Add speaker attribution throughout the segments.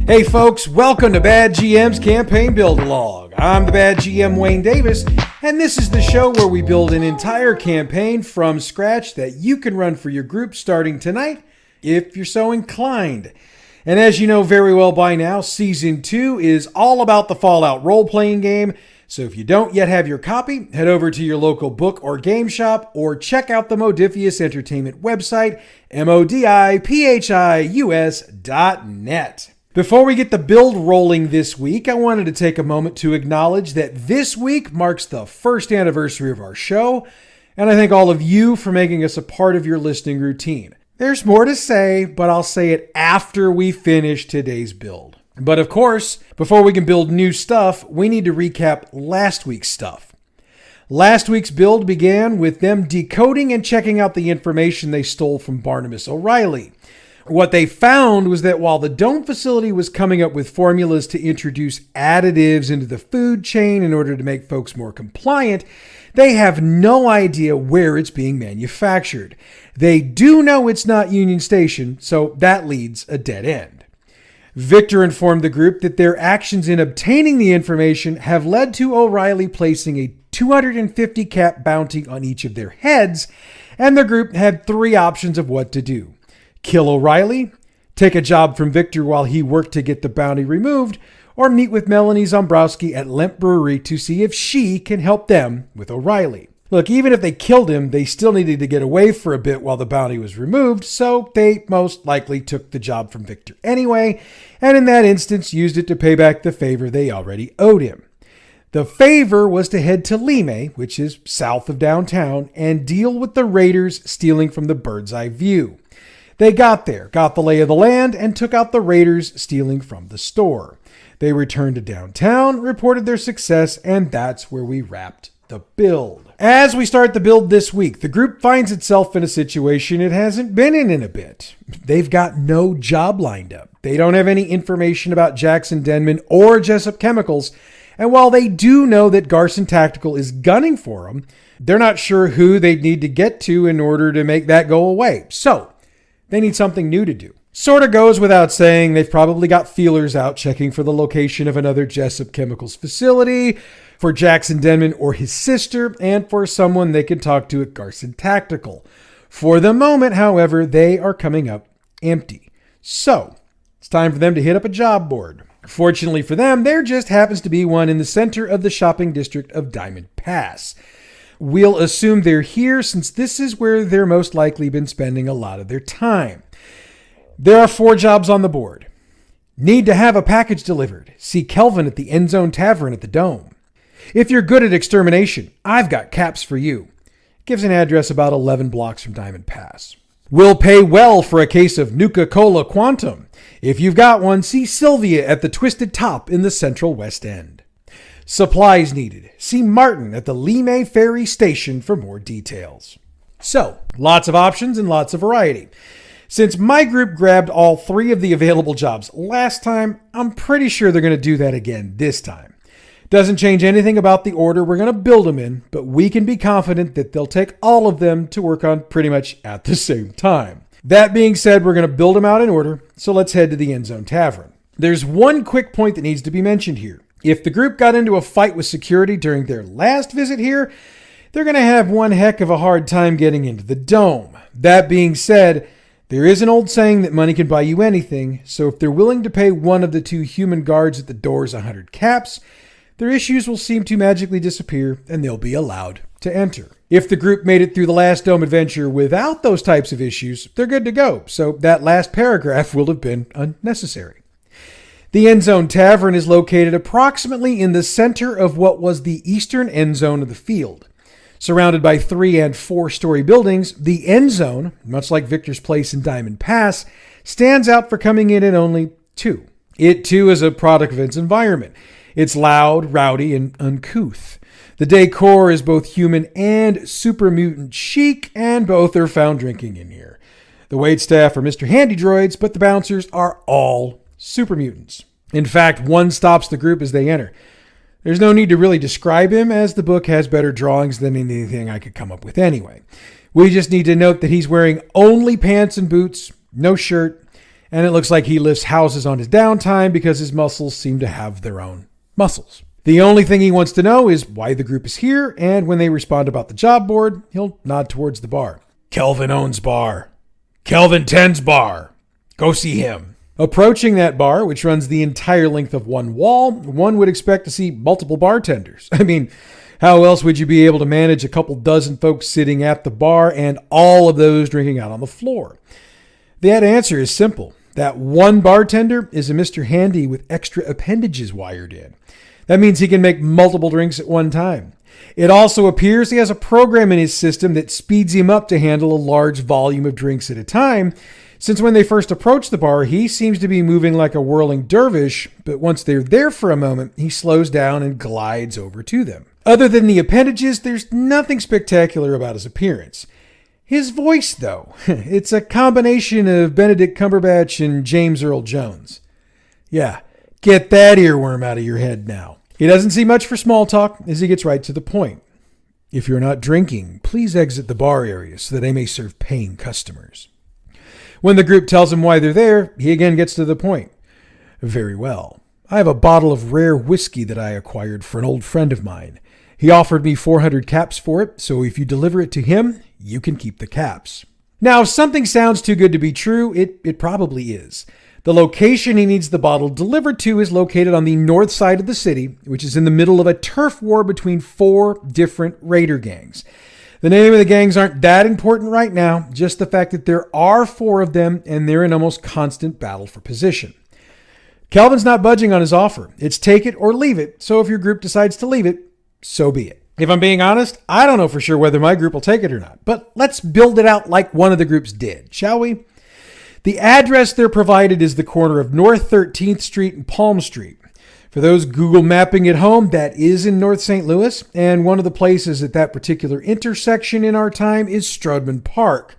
Speaker 1: Hey folks, welcome to Bad GM's Campaign Build-A-Log. I'm the Bad GM Wayne Davis, and this is the show where we build an entire campaign from scratch that you can run for your group starting tonight, if you're so inclined. And as you know very well by now, Season 2 is all about the Fallout role-playing game, so if you don't yet have your copy, head over to your local book or game shop, or check out the Modifius Entertainment website, modipius.net. Before we get the build rolling this week, I wanted to take a moment to acknowledge that this week marks the first anniversary of our show, and I thank all of you for making us a part of your listening routine. There's more to say, but I'll say it after we finish today's build. But of course, before we can build new stuff, we need to recap last week's stuff. Last week's build began with them decoding and checking out the information they stole from Barnabas O'Reilly. What they found was that while the Dome facility was coming up with formulas to introduce additives into the food chain in order to make folks more compliant, they have no idea where it's being manufactured. They do know it's not Union Station, so that leads a dead end. Victor informed the group that their actions in obtaining the information have led to O'Reilly placing a 250 cap bounty on each of their heads, and the group had three options of what to do. Kill O'Reilly, take a job from Victor while he worked to get the bounty removed, or meet with Melanie Zombrowski at Lemp Brewery to see if she can help them with O'Reilly. Look, even if they killed him, they still needed to get away for a bit while the bounty was removed, so they most likely took the job from Victor anyway, and in that instance used it to pay back the favor they already owed him. The favor was to head to Lime, which is south of downtown, and deal with the raiders stealing from the bird's eye view. They got there, got the lay of the land, and took out the raiders stealing from the store. They returned to downtown, reported their success, and that's where we wrapped the build. As we start the build this week, the group finds itself in a situation it hasn't been in a bit. They've got no job lined up. They don't have any information about Jackson Denman or Jessup Chemicals, and while they do know that Garson Tactical is gunning for them, they're not sure who they'd need to get to in order to make that go away. So, they need something new to do. Sort of goes without saying, they've probably got feelers out checking for the location of another Jessup Chemicals facility, for Jackson Denman or his sister, and for someone they can talk to at Garson Tactical. For the moment, however, they are coming up empty. So, it's time for them to hit up a job board. Fortunately for them, there just happens to be one in the center of the shopping district of Diamond Pass. We'll assume they're here since this is where they're most likely been spending a lot of their time. There are 4 jobs on the board. Need to have a package delivered. See Kelvin at the End Zone Tavern at the Dome. If you're good at extermination, I've got caps for you. Gives an address about 11 blocks from Diamond Pass. Will pay well for a case of Nuka-Cola Quantum. If you've got one, see Sylvia at the Twisted Top in the Central West End. Supplies needed. See Martin at the Lime Ferry Station for more details. So, lots of options and lots of variety. Since my group grabbed all 3 of the available jobs last time, I'm pretty sure they're going to do that again this time. Doesn't change anything about the order we're going to build them in, but we can be confident that they'll take all of them to work on pretty much at the same time. That being said, we're going to build them out in order, so let's head to the End Zone Tavern. There's one quick point that needs to be mentioned here. If the group got into a fight with security during their last visit here, they're going to have one heck of a hard time getting into the Dome. That being said, there is an old saying that money can buy you anything, so if they're willing to pay one of the 2 human guards at the doors 100 caps, their issues will seem to magically disappear and they'll be allowed to enter. If the group made it through the last Dome adventure without those types of issues, they're good to go, so that last paragraph will have been unnecessary. The End Zone Tavern is located approximately in the center of what was the eastern end zone of the field. Surrounded by 3- and 4-story buildings, the end zone, much like Victor's Place in Diamond Pass, stands out for coming in at only 2. It, too, is a product of its environment. It's loud, rowdy, and uncouth. The decor is both human and super mutant chic, and both are found drinking in here. The waitstaff are Mr. Handy Droids, but the bouncers are all super mutants. In fact, one stops the group as they enter. There's no need to really describe him, as the book has better drawings than anything I could come up with anyway. We just need to note that he's wearing only pants and boots, no shirt, and it looks like he lifts houses on his downtime because his muscles seem to have their own muscles. The only thing he wants to know is why the group is here, and when they respond about the job board, he'll nod towards the bar. Kelvin owns bar. Kelvin tends bar. Go see him. Approaching that bar, which runs the entire length of one wall, one would expect to see multiple bartenders. I mean, how else would you be able to manage a couple dozen folks sitting at the bar and all of those drinking out on the floor? That answer is simple. That one bartender is a Mr. Handy with extra appendages wired in. That means he can make multiple drinks at one time. It also appears he has a program in his system that speeds him up to handle a large volume of drinks at a time, since when they first approach the bar, he seems to be moving like a whirling dervish, but once they're there for a moment, he slows down and glides over to them. Other than the appendages, there's nothing spectacular about his appearance. His voice, though, it's a combination of Benedict Cumberbatch and James Earl Jones. Yeah, get that earworm out of your head now. He doesn't see much for small talk as he gets right to the point. If you're not drinking, please exit the bar area so that they may serve paying customers. When the group tells him why they're there, he again gets to the point. Very well. I have a bottle of rare whiskey that I acquired for an old friend of mine. He offered me 400 caps for it, so if you deliver it to him, you can keep the caps. Now, if something sounds too good to be true, it probably is. The location he needs the bottle delivered to is located on the north side of the city, which is in the middle of a turf war between 4 different raider gangs. The name of the gangs aren't that important right now, just the fact that there are 4 of them and they're in almost constant battle for position. Kelvin's not budging on his offer. It's take it or leave it, so if your group decides to leave it, so be it. If I'm being honest, I don't know for sure whether my group will take it or not, but let's build it out like one of the groups did, shall we? The address they're provided is the corner of North 13th Street and Palm Street. For those Google mapping at home, that is in North St. Louis, and one of the places at that particular intersection in our time is Strodeman Park.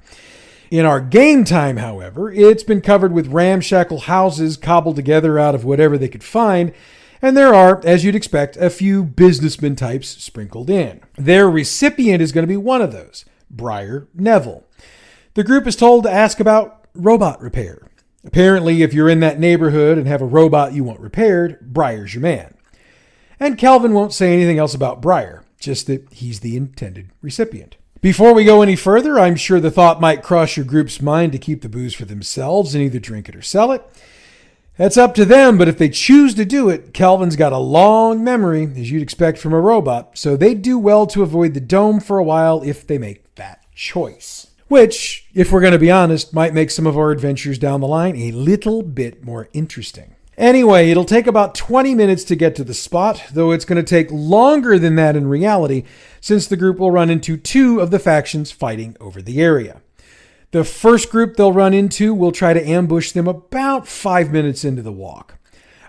Speaker 1: In our game time, however, it's been covered with ramshackle houses cobbled together out of whatever they could find, and there are, as you'd expect, a few businessman types sprinkled in. Their recipient is going to be one of those, Briar Neville. The group is told to ask about robot repair. Apparently, if you're in that neighborhood and have a robot you want repaired, Briar's your man. And Kelvin won't say anything else about Briar, just that he's the intended recipient. Before we go any further, I'm sure the thought might cross your group's mind to keep the booze for themselves and either drink it or sell it. That's up to them, but if they choose to do it, Kelvin's got a long memory, as you'd expect from a robot, so they'd do well to avoid the dome for a while if they make that choice. Which, if we're going to be honest, might make some of our adventures down the line a little bit more interesting. Anyway, it'll take about 20 minutes to get to the spot, though it's going to take longer than that in reality, since the group will run into 2 of the factions fighting over the area. The first group they'll run into will try to ambush them about 5 minutes into the walk.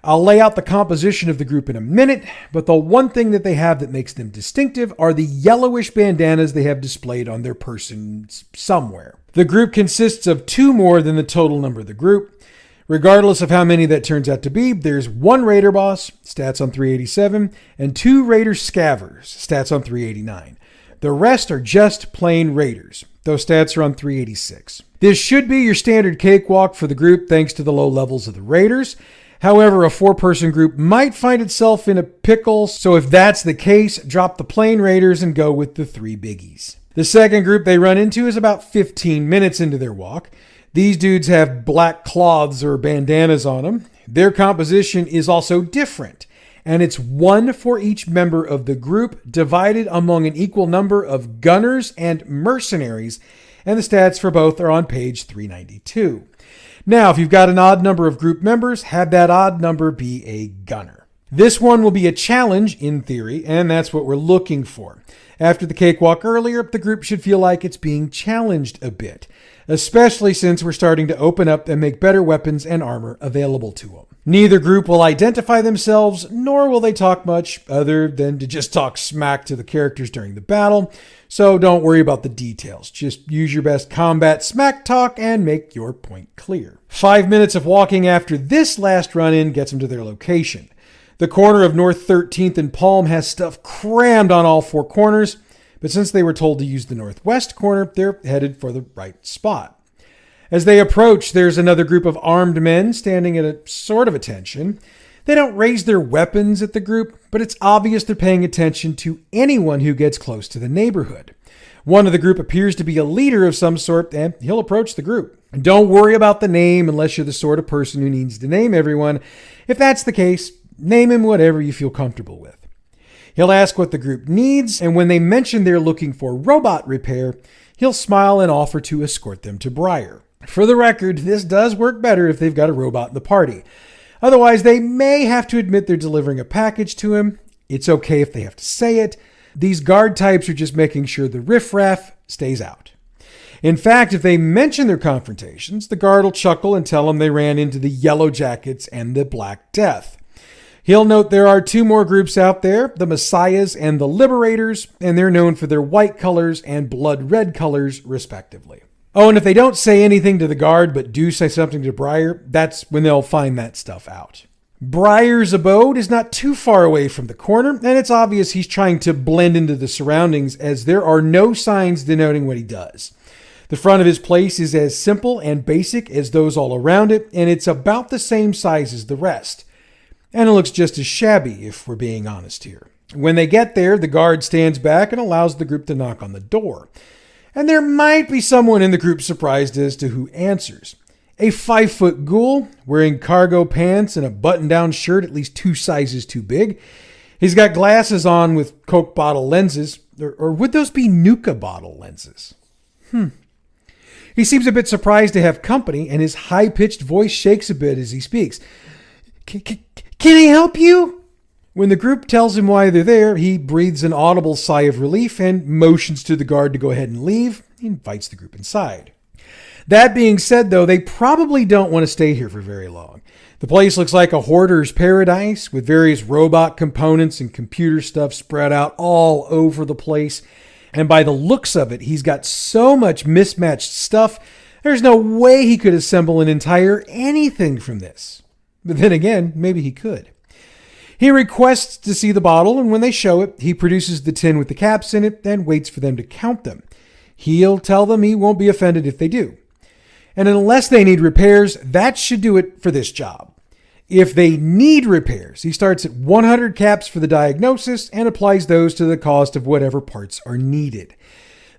Speaker 1: I'll lay out the composition of the group in a minute, but the one thing that they have that makes them distinctive are the yellowish bandanas they have displayed on their persons somewhere. The group consists of 2 more than the total number of the group. Regardless of how many that turns out to be, there's 1 Raider boss, stats on 387, and 2 Raider scavvers, stats on 389. The rest are just plain Raiders. Those stats are on 386. This should be your standard cakewalk for the group thanks to the low levels of the Raiders. However, a 4-person group might find itself in a pickle, so if that's the case, drop the plain Raiders and go with the 3 biggies. The second group they run into is about 15 minutes into their walk. These dudes have black cloths or bandanas on them. Their composition is also different, and it's 1 for each member of the group divided among an equal number of gunners and mercenaries, and the stats for both are on page 392. Now, if you've got an odd number of group members, have that odd number be a gunner. This one will be a challenge, in theory, and that's what we're looking for. After the cakewalk earlier, the group should feel like it's being challenged a bit, especially since we're starting to open up and make better weapons and armor available to them. Neither group will identify themselves, nor will they talk much other than to just talk smack to the characters during the battle, so don't worry about the details. Just use your best combat smack talk and make your point clear. 5 minutes of walking after this last run-in gets them to their location. The corner of North 13th and Palm has stuff crammed on all 4 corners, but since they were told to use the northwest corner, they're headed for the right spot. As they approach, there's another group of armed men standing at a sort of attention. They don't raise their weapons at the group, but it's obvious they're paying attention to anyone who gets close to the neighborhood. One of the group appears to be a leader of some sort, and he'll approach the group. And don't worry about the name unless you're the sort of person who needs to name everyone. If that's the case, name him whatever you feel comfortable with. He'll ask what the group needs, and when they mention they're looking for robot repair, he'll smile and offer to escort them to Briar. For the record, this does work better if they've got a robot in the party. Otherwise, they may have to admit they're delivering a package to him. It's okay if they have to say it. These guard types are just making sure the riffraff stays out. In fact, if they mention their confrontations, the guard will chuckle and tell them they ran into the Yellow Jackets and the Black Death. He'll note there are two more groups out there, the Messiahs and the Liberators, and they're known for their white colors and blood red colors, respectively. Oh, and if they don't say anything to the guard but do say something to Briar, that's when they'll find that stuff out. Briar's abode is not too far away from the corner, and it's obvious he's trying to blend into the surroundings as there are no signs denoting what he does. The front of his place is as simple and basic as those all around it, and it's about the same size as the rest. And it looks just as shabby, if we're being honest here. When they get there, the guard stands back and allows the group to knock on the door. And there might be someone in the group surprised as to who answers. A 5-foot ghoul, wearing cargo pants and a button-down shirt at least 2 sizes too big. He's got glasses on with Coke bottle lenses, or would those be Nuka bottle lenses? He seems a bit surprised to have company, and his high-pitched voice shakes a bit as he speaks. Can I help you? When the group tells him why they're there, he breathes an audible sigh of relief and motions to the guard to go ahead and leave. He invites the group inside. That being said, though, they probably don't want to stay here for very long. The place looks like a hoarder's paradise with various robot components and computer stuff spread out all over the place. And by the looks of it, he's got so much mismatched stuff, there's no way he could assemble an entire anything from this. But then again, maybe he could. He requests to see the bottle, and when they show it, he produces the tin with the caps in it and waits for them to count them. He'll tell them he won't be offended if they do. And unless they need repairs, that should do it for this job. If they need repairs, he starts at 100 caps for the diagnosis and applies those to the cost of whatever parts are needed.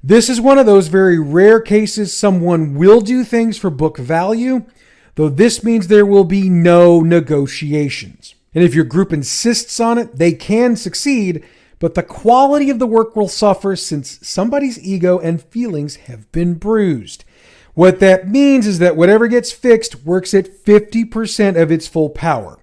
Speaker 1: This is one of those very rare cases someone will do things for book value, though this means there will be no negotiations. And if your group insists on it, they can succeed, but the quality of the work will suffer since somebody's ego and feelings have been bruised. What that means is that whatever gets fixed works at 50% of its full power.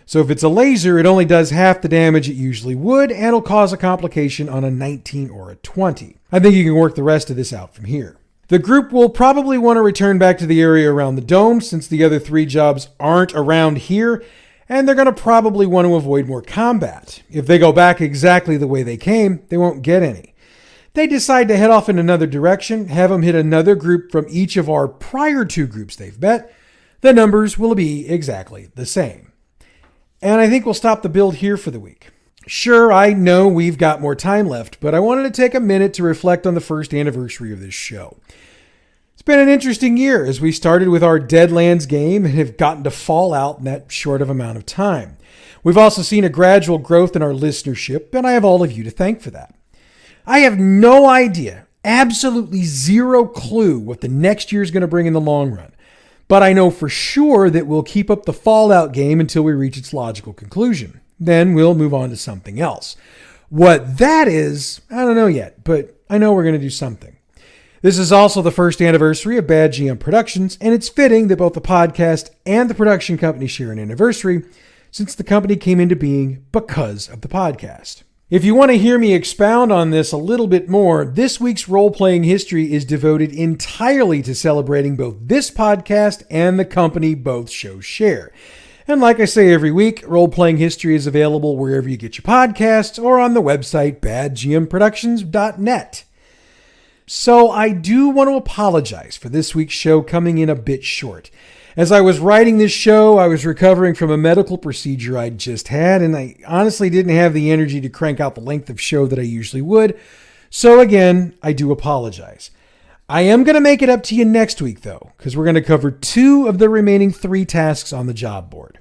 Speaker 1: So if it's a laser, it only does half the damage it usually would, and it'll cause a complication on a 19 or a 20. I think you can work the rest of this out from here. The group will probably want to return back to the area around the dome since the other 3 jobs aren't around here, and they're going to probably want to avoid more combat. If they go back exactly the way they came, they won't get any. They decide to head off in another direction, have them hit another group from each of our prior 2 groups they've met. The numbers will be exactly the same. And I think we'll stop the build here for the week. Sure, I know we've got more time left, but I wanted to take a minute to reflect on the first anniversary of this show. It's been an interesting year as we started with our Deadlands game and have gotten to Fallout in that short of amount of time. We've also seen a gradual growth in our listenership, and I have all of you to thank for that. I have no idea, absolutely zero clue what the next year is going to bring in the long run, but I know for sure that we'll keep up the Fallout game until we reach its logical conclusion. Then we'll move on to something else. What that is, I don't know yet, but I know we're going to do something. This is also the first anniversary of Bad GM Productions, and it's fitting that both the podcast and the production company share an anniversary, since the company came into being because of the podcast. If you want to hear me expound on this a little bit more, this week's role-playing history is devoted entirely to celebrating both this podcast and the company both shows share. And like I say every week, role-playing history is available wherever you get your podcasts or on the website badgmproductions.net. So I do want to apologize for this week's show coming in a bit short. As I was writing this show, I was recovering from a medical procedure I'd just had, and I honestly didn't have the energy to crank out the length of show that I usually would. So again, I do apologize. I am going to make it up to you next week, though, because we're going to cover 2 of the remaining 3 tasks on the job board.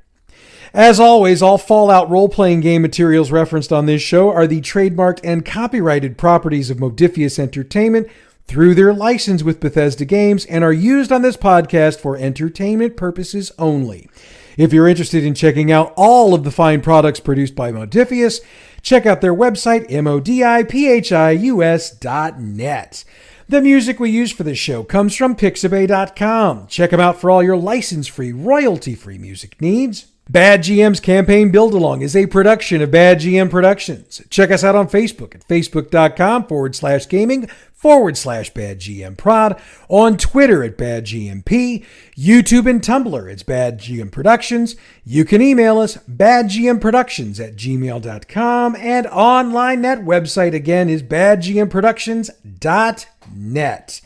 Speaker 1: As always, all Fallout role-playing game materials referenced on this show are the trademarked and copyrighted properties of Modiphius Entertainment through their license with Bethesda Games and are used on this podcast for entertainment purposes only. If you're interested in checking out all of the fine products produced by Modiphius, check out their website, modiphius.net. The music we use for this show comes from Pixabay.com. Check them out for all your license-free, royalty-free music needs. Bad GM's Campaign Build-Along is a production of Bad GM Productions. Check us out on Facebook at facebook.com/gaming/BadGMProd, on Twitter at BadGMP, YouTube and Tumblr it's Bad GM Productions. You can email us badgmproductions@gmail.com, and online that website again is badgmproductions.net.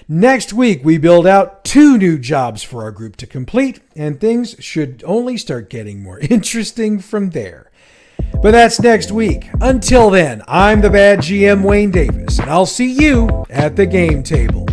Speaker 1: Next week, we build out 2 new jobs for our group to complete, and things should only start getting more interesting from there. But that's next week. Until then, I'm the Bad GM Wayne Davis, and I'll see you at the game table.